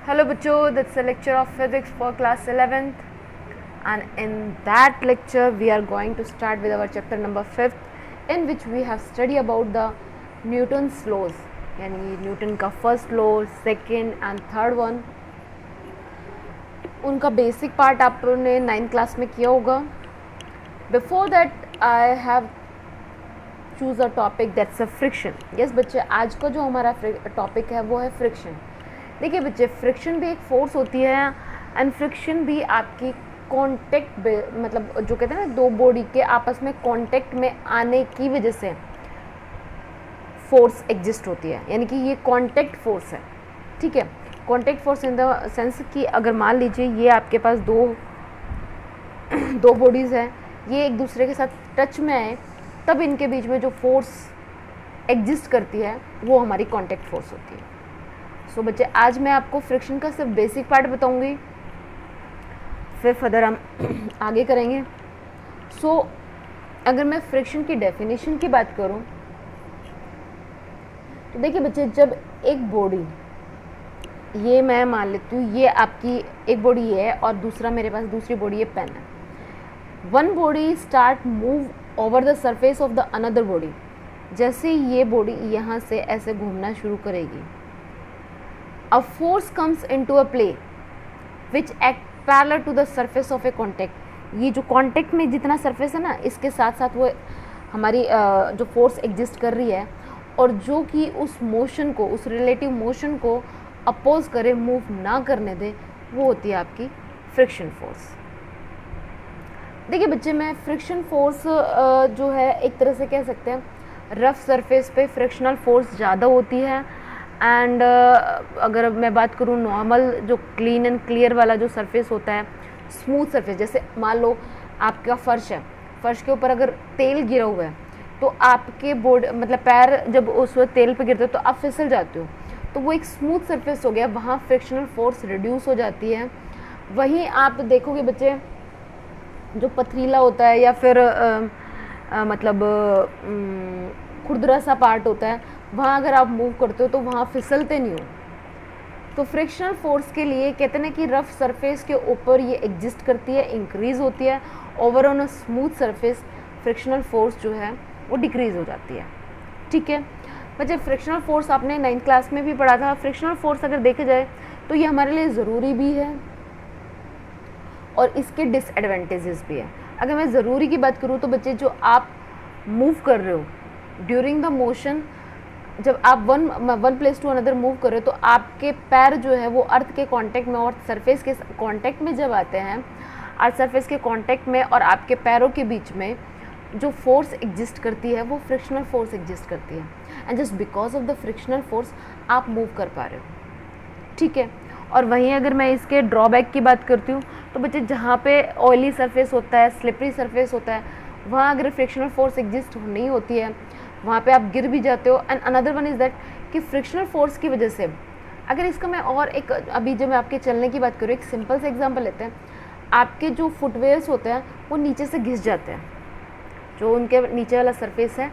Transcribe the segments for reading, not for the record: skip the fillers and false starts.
Hello Bacho, that's a lecture of physics for class 11th, and in that lecture we are going to start with our chapter number 5th, in which we have studied about the Newton's laws, यानी Newton का first law, second and third one. उनका basic part आपने 9th class में किया होगा. Before that I have choose a topic that's a friction. Yes बच्चे, आज का जो हमारा टॉपिक है वो है फ्रिक्शन. देखिए बच्चे, फ्रिक्शन भी एक फोर्स होती है एंड फ्रिक्शन भी आपकी कांटेक्ट, मतलब जो कहते हैं ना, दो बॉडी के आपस में कांटेक्ट में आने की वजह से फोर्स एग्जिस्ट होती है, यानी कि ये कांटेक्ट फोर्स है. ठीक है, contact force in the sense कि अगर मान लीजिए ये आपके पास दो बॉडीज़ हैं, ये एक दूसरे के साथ टच में आए, तब इनके बीच में जो फोर्स एग्जिस्ट करती है वो हमारी कांटेक्ट फोर्स होती है. सो बच्चे, आज मैं आपको फ्रिक्शन का सिर्फ बेसिक पार्ट बताऊंगी, फिर फर्दर हम आगे करेंगे. सो अगर मैं फ्रिक्शन की डेफिनेशन की बात करूं तो देखिए बच्चे, जब एक बॉडी, ये मैं मान लेती हूँ ये आपकी एक बॉडी ये है और दूसरा मेरे पास दूसरी बॉडी, ये पेन है. One body start move over the surface of the another body. जैसे ये बॉडी यहाँ से ऐसे घूमना शुरू करेगी, a force comes into a play which act parallel to the surface of a contact. ये जो कांटेक्ट में जितना सरफेस है ना, इसके साथ साथ वो हमारी जो फोर्स एग्जिस्ट कर रही है और जो कि उस मोशन को, उस रिलेटिव मोशन को अपोज करे, मूव ना करने दे, वो होती है आपकी फ्रिक्शन फोर्स. देखिए बच्चे, मैं फ्रिक्शन फोर्स जो है एक तरह से कह सकते हैं रफ सरफेस पे फ्रिक्शनल फोर्स ज़्यादा होती है. एंड अगर मैं बात करूँ नॉर्मल जो क्लीन एंड क्लियर वाला जो सरफेस होता है, स्मूथ सरफेस, जैसे मान लो आपका फर्श है, फर्श के ऊपर अगर तेल गिरा हुआ है तो आपके बॉडी, मतलब पैर जब उस तेल पे गिरते हो तो आप फिसल जाते हो, तो वो एक स्मूथ सरफेस हो गया, वहाँ फ्रिक्शनल फोर्स रिड्यूस हो जाती है. वहीं आप देखोगे बच्चे, जो पथरीला होता है या फिर मतलब खुरदरा सा पार्ट होता है, वहाँ अगर आप मूव करते हो तो वहाँ फिसलते नहीं हो. तो फ्रिक्शनल फोर्स के लिए कहते हैं कि रफ सरफेस के ऊपर ये एग्जिस्ट करती है, इंक्रीज़ होती है. Over on a smooth surface frictional force जो है वो डिक्रीज़ हो जाती है. ठीक है बच्चे, फ्रिक्शनल फोर्स आपने 9th क्लास में भी पढ़ा था. फ्रिक्शनल फोर्स अगर देखे जाए तो ये हमारे लिए ज़रूरी भी है और इसके डिसएडवांटेजेस भी है. अगर मैं ज़रूरी की बात करूँ तो बच्चे, जो आप मूव कर रहे हो ड्यूरिंग द मोशन, जब आप one place to another move कर रहे हो तो आपके पैर जो है वो अर्थ के कांटेक्ट में और सरफेस के कांटेक्ट में जब आते हैं, अर्थ सरफेस के कांटेक्ट में और आपके पैरों के बीच में जो फोर्स एग्जिस्ट करती है वो फ्रिक्शनल फोर्स एग्जिस्ट करती है. And just because of the frictional force आप मूव कर पा रहे हो. ठीक है, और वहीं अगर मैं इसके ड्रॉबैक की बात करती हूँ तो बच्चे, जहाँ पे ऑयली सरफेस होता है, स्लिपरी सरफेस होता है, वहाँ अगर फ्रिक्शनल फोर्स एग्जिस्ट नहीं होती है, वहाँ पे आप गिर भी जाते हो. And another one is that कि फ्रिक्शनल फोर्स की वजह से, अगर इसका मैं और एक, अभी जब मैं आपके चलने की बात करूँ, एक सिंपल से एग्जांपल लेते हैं. आपके जो फुटवेयर्स होते हैं वो नीचे से घिस जाते हैं, जो उनके नीचे वाला सरफेस है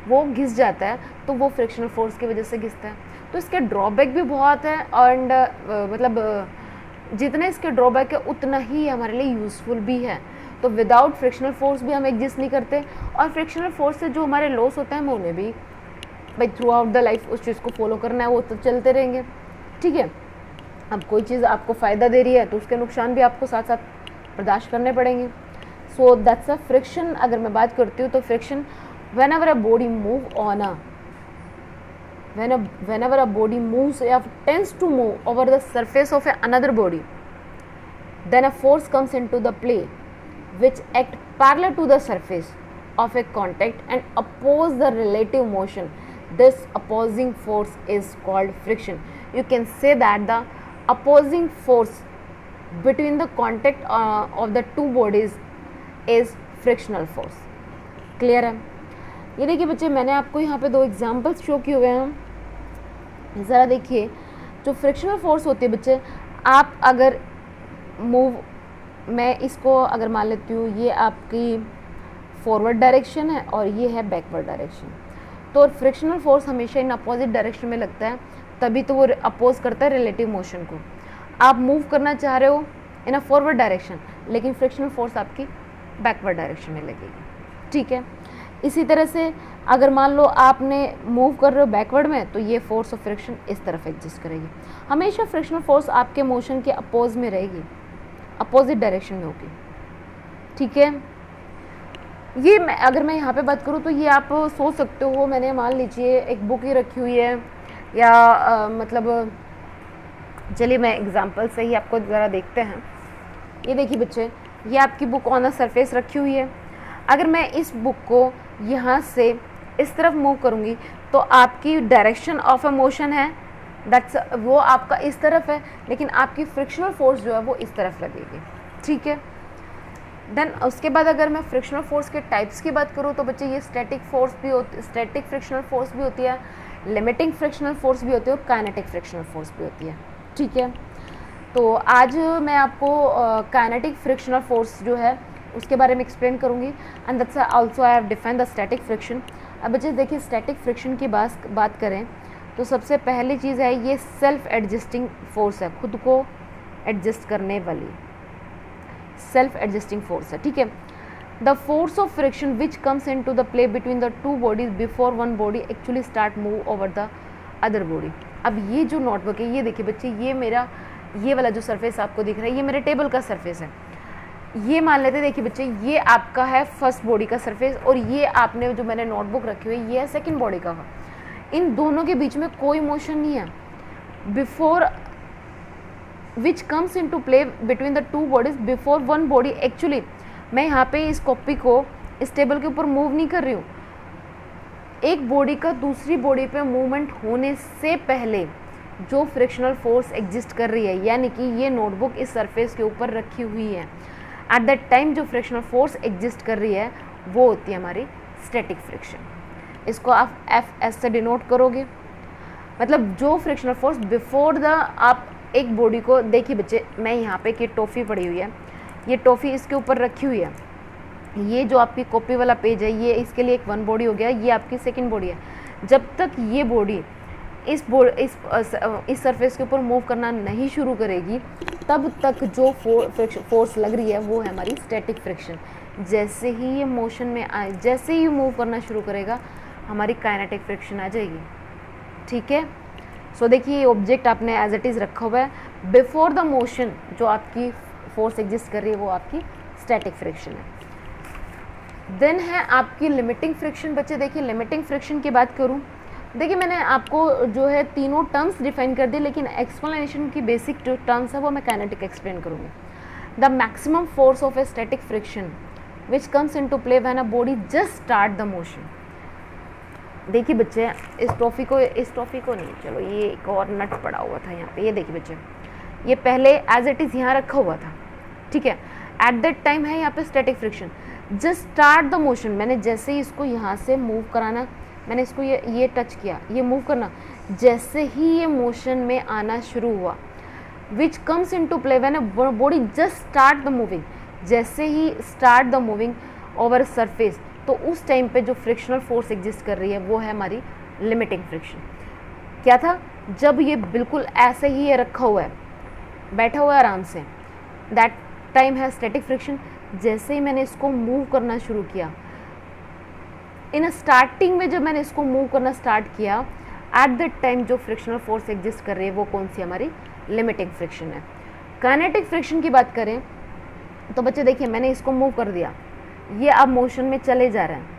वो घिस जाता है, तो वो फ्रिक्शनल फोर्स की वजह से घिसता है. तो इसके ड्रॉबैक भी बहुत है एंड मतलब जितने इसके ड्रॉबैक है उतना ही हमारे लिए यूज़फुल भी है. तो विदाउट फ्रिक्शनल फोर्स भी हम एग्जिस्ट नहीं करते, और फ्रिक्शनल फोर्स से जो हमारे लॉस होते हैं मैं उन्हें भी भाई थ्रू आउट द लाइफ उस चीज़ को फॉलो करना है, वो तो चलते रहेंगे. ठीक है, अब कोई चीज़ आपको फ़ायदा दे रही है तो उसके नुकसान भी आपको साथ साथ बर्दाश्त करने पड़ेंगे. So that's a friction. अगर मैं बात करती हूँ तो friction, whenever a body move on a whenever a body moves or tends to move over the surface of another body, then a force comes into the play which act parallel to the surface of a contact and oppose the relative motion. This opposing force is called friction. You can say that the opposing force between the contact of the two bodies is frictional force. Clear है? ये देखिए बच्चे, मैंने आपको यहाँ पे 2 examples show किए हुए हैं. ज़रा देखिए, जो फ्रिक्शनल फोर्स होती है बच्चे, आप अगर मूव, मैं इसको अगर मान लेती हूँ, ये आपकी फॉरवर्ड डायरेक्शन है और ये है बैकवर्ड डायरेक्शन, तो फ्रिक्शनल फोर्स हमेशा इन अपोजिट डायरेक्शन में लगता है, तभी तो वो अपोज करता है रिलेटिव मोशन को. आप मूव करना चाह रहे हो इन अ फॉरवर्ड डायरेक्शन, लेकिन फ्रिक्शनल फोर्स आपकी बैकवर्ड डायरेक्शन में लगेगी, ठीक है। इसी तरह से अगर मान लो आपने मूव कर रहे हो बैकवर्ड में, तो ये फोर्स ऑफ फ्रिक्शन इस तरफ एग्जिस्ट करेगी। हमेशा फ्रिक्शनल फोर्स आपके मोशन के अपोज में रहेगी, अपोजिट डायरेक्शन में होगी, ठीक है। ये अगर मैं यहाँ पे बात करूँ तो ये आप सोच सकते हो, मैंने मान लीजिए एक बुक ही रखी हुई है, या मतलब चलिए मैं एग्जांपल से ही आपको ज़रा देखते हैं। ये देखिए बच्चे, ये आपकी बुक ऑन द सरफेस रखी हुई है। अगर मैं इस बुक को यहाँ से इस तरफ मूव करूँगी तो आपकी डायरेक्शन ऑफ अ मोशन है दैट्स वो आपका इस तरफ है, लेकिन आपकी फ्रिक्शनल फोर्स जो है वो इस तरफ लगेगी, ठीक है। देन उसके बाद अगर मैं फ्रिक्शनल फोर्स के टाइप्स की बात करूँ तो बच्चे ये स्टैटिक फोर्स भी होती, स्टैटिक फ्रिक्शनल फोर्स भी होती है, लिमिटिंग फ्रिक्शनल फोर्स भी होती है और काइनेटिक फ्रिक्शनल फोर्स भी होती है, ठीक है। तो आज मैं आपको काइनेटिक फ्रिक्शनल फोर्स जो है उसके बारे में एक्सप्लेन करूँगी, and that's also I have defined the static friction. अब बच्चे देखिए, स्टैटिक फ्रिक्शन की बात करें तो सबसे पहली चीज़ है ये सेल्फ एडजस्टिंग फोर्स है, खुद को एडजस्ट करने वाली सेल्फ एडजस्टिंग फोर्स है, ठीक है। The force of friction which comes into the play between the two bodies before one body actually start move over the other body. अब ये जो नोटबुक है, ये देखिए बच्चे, ये मेरा ये वाला जो सरफेस आपको दिख रहा है ये मेरे टेबल का सरफेस है। ये मान लेते हैं, देखिए बच्चे, ये आपका है फर्स्ट बॉडी का सरफेस और ये आपने जो मैंने नोटबुक रखी हुई है ये है सेकंड बॉडी का। इन दोनों के बीच में कोई मोशन नहीं है before which comes into play between the two bodies before one body. Actually मैं यहाँ पे इस कॉपी को इस टेबल के ऊपर मूव नहीं कर रही हूँ, एक बॉडी का दूसरी बॉडी पे मूवमेंट होने से पहले जो फ्रिक्शनल फोर्स एग्जिस्ट कर रही है, यानी कि ये नोटबुक इस सरफेस के ऊपर रखी हुई है, एट दैट टाइम जो फ्रिक्शनल फोर्स एग्जिस्ट कर रही है वो होती है हमारी स्टैटिक फ्रिक्शन। इसको आप एफ से डिनोट करोगे, मतलब जो फ्रिक्शनल फोर्स बिफोर द, आप एक बॉडी को देखिए बच्चे, मैं यहाँ पे कि टॉफ़ी पड़ी हुई है, ये टॉफ़ी इसके ऊपर रखी हुई है, ये जो आपकी कॉपी वाला पेज है ये इसके लिए एक वन बॉडी हो गया, ये आपकी सेकंड बॉडी है। जब तक ये बॉडी इस सरफेस के ऊपर मूव करना नहीं शुरू करेगी तब तक जो फोर्स लग रही है वो है हमारी स्टैटिक फ्रिक्शन। जैसे ही ये मोशन में आए, जैसे ही मूव करना शुरू करेगा हमारी काइनेटिक फ्रिक्शन आ जाएगी, ठीक है। सो देखिए, ये ऑब्जेक्ट आपने एज इट इज़ रखा हुआ है, बिफोर द मोशन जो आपकी फोर्स एग्जिस्ट कर रही है वो आपकी स्टैटिक फ्रिक्शन है। देन है आपकी लिमिटिंग फ्रिक्शन। बच्चे देखिए, लिमिटिंग फ्रिक्शन की बात करूँ, देखिए मैंने आपको जो है तीनों टर्म्स डिफाइन कर दी, लेकिन एक्सप्लेनेशन की बेसिक जो टर्म्स है वो मैं काइनेटिक एक्सप्लेन करूँगी। The maximum force of a static friction which comes into play when a body just start the motion. देखिए बच्चे, इस टॉफ़ी को नहीं, चलो ये एक और नट पड़ा हुआ था यहाँ पे, ये देखिए बच्चे, ये पहले एज इट इज़ यहाँ रखा हुआ था, ठीक है। एट दैट टाइम है यहाँ पे static friction, just start the motion, मैंने जैसे ही इसको यहाँ से मूव कराना, मैंने इसको ये टच किया, ये मूव करना, जैसे ही ये मोशन में आना शुरू हुआ, which comes into play when a body just start the moving, जैसे ही start the moving over surface, तो उस टाइम पे जो फ्रिक्शनल फोर्स एग्जिस्ट कर रही है वो है हमारी लिमिटिंग फ्रिक्शन। क्या था, जब ये बिल्कुल ऐसे ही ये रखा हुआ है, बैठा हुआ है आराम से, दैट टाइम है स्टैटिक फ्रिक्शन। जैसे ही मैंने इसको मूव करना शुरू किया, इन स्टार्टिंग में जब मैंने इसको मूव करना स्टार्ट किया, एट दैट टाइम जो फ्रिक्शनल फोर्स एग्जिस्ट कर रही है वो कौन सी हमारी लिमिटिंग फ्रिक्शन है। काइनेटिक फ्रिक्शन की बात करें तो बच्चे देखिए, मैंने इसको मूव कर दिया, ये अब मोशन में चले जा रहे हैं।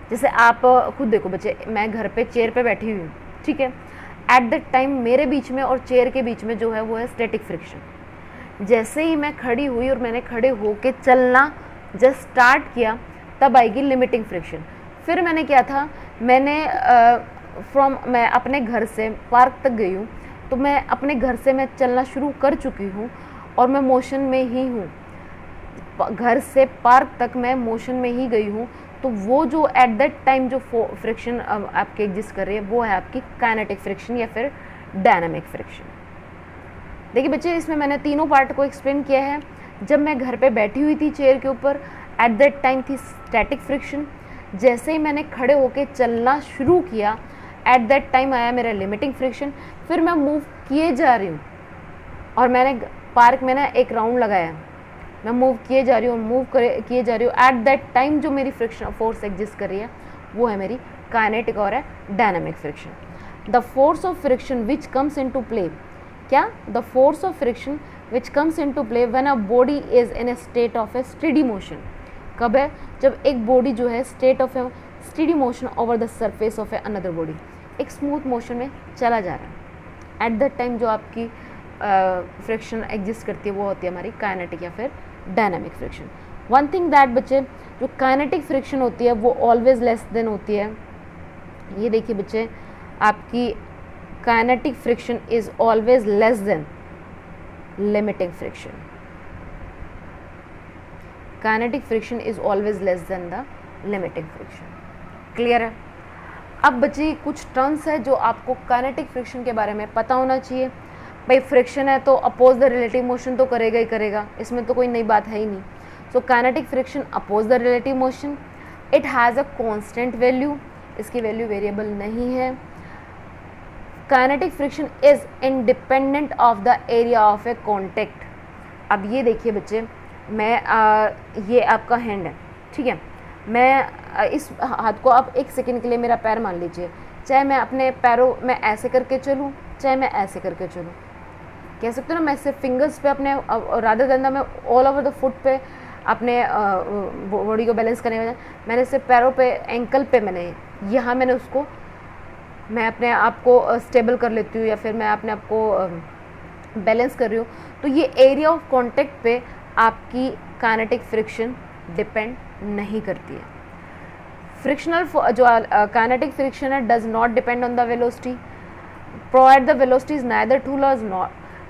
जैसे आप खुद देखो बच्चे, मैं घर पे चेयर पे बैठी हुई हूँ, ठीक है। एट दैट टाइम मेरे बीच में और चेयर के बीच में जो है वो है स्टैटिक फ्रिक्शन। जैसे ही मैं खड़ी हुई और मैंने खड़े होके चलना जस्ट स्टार्ट किया, तब आएगी लिमिटिंग फ्रिक्शन। फिर मैंने क्या था, मैं अपने घर से पार्क तक गई हूँ, तो मैं अपने घर से मैं चलना शुरू कर चुकी हूँ और मैं मोशन में ही हूँ, घर से पार्क तक मैं मोशन में ही गई हूँ। तो वो जो एट दैट टाइम जो फ्रिक्शन आपके एग्जिस्ट कर रही है वो है आपकी काइनेटिक फ्रिक्शन या फिर डायनामिक फ्रिक्शन। देखिए बच्चे, इसमें मैंने तीनों पार्ट को एक्सप्लेन किया है। जब मैं घर पे बैठी हुई थी चेयर के ऊपर, एट दैट टाइम थी स्टैटिक फ्रिक्शन। जैसे ही मैंने खड़े होके चलना शुरू किया, एट दैट टाइम आया मेरा लिमिटिंग फ्रिक्शन। फिर मैं मूव किए जा रही हूँ और मैंने पार्क में ना एक राउंड लगाया, मैं मूव किए जा रही हूँ, किए जा रही हूँ, एट दैट टाइम जो मेरी फ्रिक्शन फोर्स एग्जिस्ट कर रही है वो है मेरी काइनेटिक और है dynamic friction. The force of friction which comes into play, क्या, the force of friction which comes into play when a body is in a state of a steady motion. कब है, जब एक बॉडी जो है state of a steady motion over the surface of a another body, एक smooth motion में चला जा रहा है, एट दैट टाइम जो आपकी फ्रिक्शन एग्जिस्ट करती है वो होती है हमारी काइनेटिक या फिर dynamic friction. One thing that बच्चे, जो काइनेटिक फ्रिक्शन होती है वो ऑलवेज लेस देन होती है, ये देखिए बच्चे, आपकी kinetic friction is always less than limiting friction. Kinetic friction is always less than the limiting friction. Clear है? अब बच्चे कुछ टर्म्स है जो आपको काइनेटिक फ्रिक्शन के बारे में पता होना चाहिए। भाई फ्रिक्शन है तो अपोज द रिलेटिव मोशन तो करेगा ही करेगा, इसमें तो कोई नई बात है ही नहीं। So kinetic friction oppose the relative motion, it has a constant value, इसकी वैल्यू वेरिएबल नहीं है। Kinetic friction is independent of the area of a contact. अब ये देखिए बच्चे, मैं ये आपका हैंड है, ठीक है, मैं इस हाथ को आप एक सेकंड के लिए मेरा पैर मान लीजिए, चाहे मैं अपने पैरों में ऐसे करके चलूँ चाहे मैं ऐसे करके चलूँ, कह सकते हो ना, मैं सिर्फ फिंगर्स पे अपने राधर दंदा में ऑल ओवर द फुट पे अपने बॉडी को बैलेंस करने में, मैंने सिर्फ पैरों पे एंकल पे मैंने यहाँ मैंने उसको मैं अपने आप को स्टेबल कर लेती हूँ या फिर मैं अपने आप को बैलेंस कर रही हूँ, तो ये एरिया ऑफ कॉन्टेक्ट पे आपकी काइनेटिक फ्रिक्शन डिपेंड नहीं करती है। फ्रिक्शनल जो काइनेटिक फ्रिक्शन है does not depend on the velocity, provide the velocity is neither too lows not,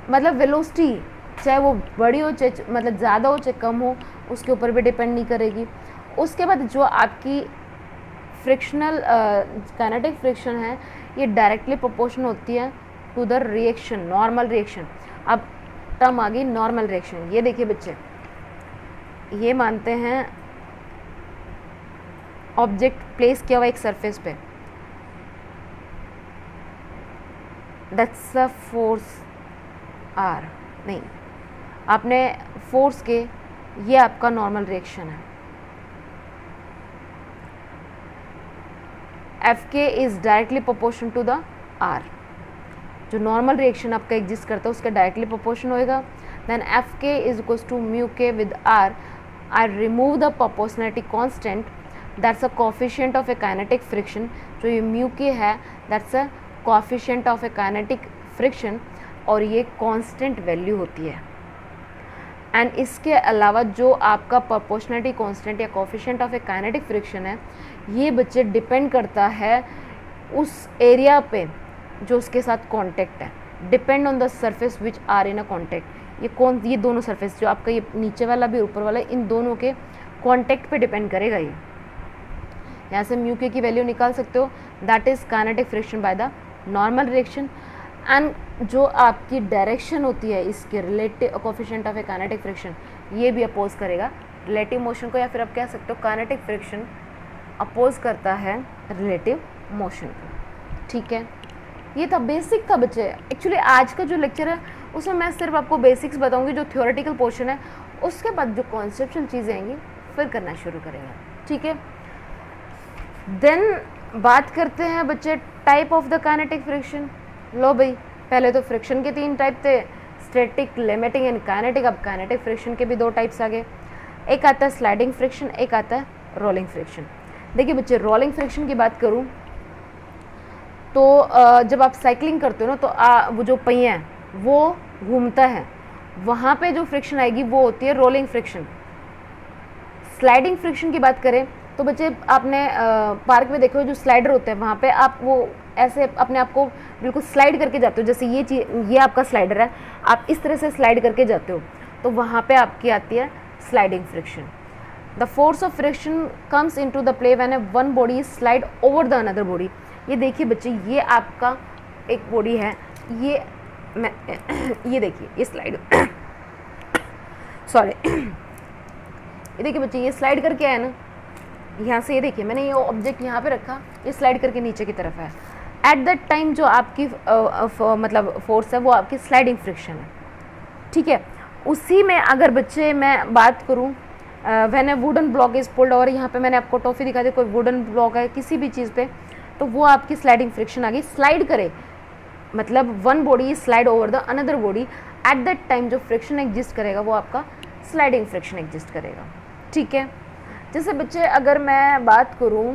मतलब वेलोसिटी चाहे वो बड़ी हो चाहे मतलब ज़्यादा हो चाहे कम हो उसके ऊपर भी डिपेंड नहीं करेगी। उसके बाद जो आपकी फ्रिक्शनल काइनेटिक फ्रिक्शन है ये डायरेक्टली प्रोपोर्शनल होती है to the reaction, normal reaction. अब टर्म आ गई नॉर्मल रिएक्शन। ये देखिए बच्चे, ये मानते हैं ऑब्जेक्ट प्लेस किया हुआ एक सरफेस पे, दैट्स अ फोर्स आर, नहीं आपने फोर्स के, ये आपका नॉर्मल रिएक्शन है। F k is directly proportion to the r, जो नॉर्मल रिएक्शन आपका एग्जिस्ट करता है उसका डायरेक्टली प्रोपोर्शन होएगा। Then f k is equals to mu k with r, I remove the proportionality constant, that's a coefficient of a kinetic friction. जो ये mu k है that's a coefficient of a kinetic friction और ये constant value होती है। And इसके अलावा जो आपका प्रोपोर्शनलिटी कांस्टेंट या coefficient of a kinetic friction है ये बच्चे डिपेंड करता है उस एरिया पे जो उसके साथ कांटेक्ट है, depend on the surface which are in a contact. ये दोनों सरफेस जो आपका ये नीचे वाला भी ऊपर वाला, इन दोनों के कांटेक्ट पे डिपेंड करेगा। ये यहाँ से म्यू के की वैल्यू निकाल सकते हो, that is kinetic friction by the normal reaction. And जो आपकी डायरेक्शन होती है इसके relative coefficient of a kinetic friction, ये भी अपोज करेगा रिलेटिव मोशन को, या फिर आप कह सकते हो काइनेटिक फ्रिक्शन अपोज करता है रिलेटिव मोशन को। ठीक है, ये था बेसिक था बच्चे। एक्चुअली आज का जो लेक्चर है उसमें मैं सिर्फ आपको बेसिक्स बताऊंगी, जो थ्योरेटिकल पोर्शन है उसके बाद जो कॉन्सेप्चुअल चीज़ें आएंगी फिर करना शुरू करेंगे। ठीक है, देन बात करते हैं बच्चे type of the kinetic friction. लो भाई, पहले तो फ्रिक्शन के 3 टाइप थे, स्टैटिक, लिमिटिंग एंड काइनेटिक। अब काइनेटिक फ्रिक्शन के भी 2 टाइप्स आ गए, एक आता है स्लाइडिंग फ्रिक्शन, एक आता है रोलिंग फ्रिक्शन। देखिए बच्चे, रोलिंग फ्रिक्शन की बात करूं तो जब आप साइकिलिंग करते हो ना तो वो जो पहिया है वो घूमता है, वहाँ पे जो फ्रिक्शन आएगी वो होती है रोलिंग फ्रिक्शन। स्लाइडिंग फ्रिक्शन की बात करें तो बच्चे आपने पार्क में देखो जो स्लाइडर होते हैं वहाँ पे आप वो ऐसे अपने आप को बिल्कुल स्लाइड करके जाते हो, जैसे ये आपका स्लाइडर है, आप इस तरह से स्लाइड करके जाते हो तो वहाँ पे आपकी आती है sliding friction. The force of friction comes into the play when one body slide over the another body. ये देखिए बच्चे, ये आपका एक बॉडी है, ये देखिए ये स्लाइड सॉरी ये देखिए बच्चे, ये स्लाइड करके आया ना यहाँ से, ये देखिए मैंने ये ऑब्जेक्ट यहाँ पे रखा, ये स्लाइड करके नीचे की तरफ है। एट दैट टाइम जो आपकी मतलब फोर्स है वो आपकी स्लाइडिंग फ्रिक्शन है। ठीक है। उसी में अगर बच्चे मैं बात करूँ, when A wooden block is pulled, और यहाँ पे मैंने आपको टॉफी दिखा दी, कोई वुडन ब्लॉक है किसी भी चीज़ पे, तो वो आपकी स्लाइडिंग फ्रिक्शन आ गई। स्लाइड करे मतलब one body slide over the another body, at that time जो फ्रिक्शन एग्जिस्ट करेगा वो आपका स्लाइडिंग फ्रिक्शन एग्जिस्ट करेगा। ठीक है। जैसे बच्चे अगर मैं बात करूं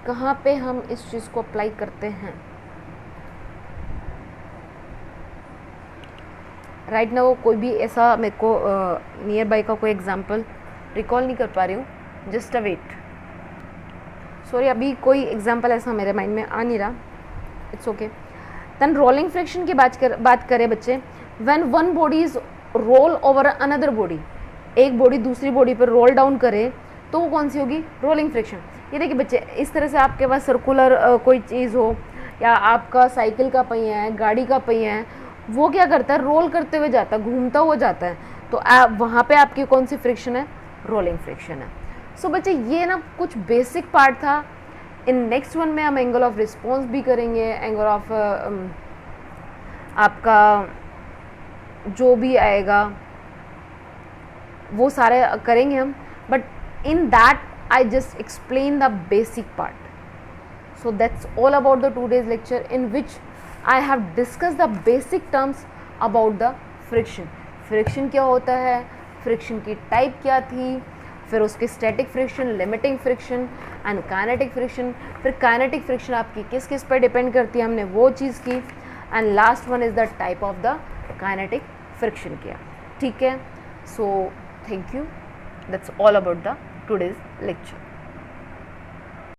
कहाँ पे हम इस चीज़ को अप्लाई करते हैं, राइट नाउ कोई भी ऐसा मेरे को नियर बाई का कोई एग्जांपल रिकॉल नहीं कर पा रही हूँ, जस्ट अ वेट, सॉरी अभी कोई एग्जांपल ऐसा मेरे माइंड में आ नहीं रहा, it's okay. Then rolling friction की बात करें बच्चे, when one body is roll over another body, एक बॉडी दूसरी बॉडी पर रोल डाउन करे तो वो कौन सी होगी, रोलिंग फ्रिक्शन। ये देखिए बच्चे, इस तरह से आपके पास सर्कुलर कोई चीज़ हो, या आपका साइकिल का पहिया है, गाड़ी का पहिया है, वो क्या करता है, रोल करते हुए जाता है, घूमता हुआ जाता है, तो वहाँ पे आपकी कौन सी फ्रिक्शन है, रोलिंग फ्रिक्शन है। सो बच्चे ये ना कुछ बेसिक पार्ट था। इन नेक्स्ट वन में हम एंगल ऑफ रिस्पॉन्स भी करेंगे, एंगल ऑफ आपका जो भी आएगा वो सारे करेंगे हम, but in that I just explain the basic part. So that's all about the today's lecture, in which I have discussed the basic terms about the friction. Friction क्या होता है, friction की टाइप क्या थी, फिर उसके static friction, limiting friction and kinetic friction, फिर kinetic friction आपकी किस किस पर डिपेंड करती है, हमने वो चीज़ की, and last one is the type of the kinetic friction किया। ठीक है। So thank you, that's all about the today's lecture.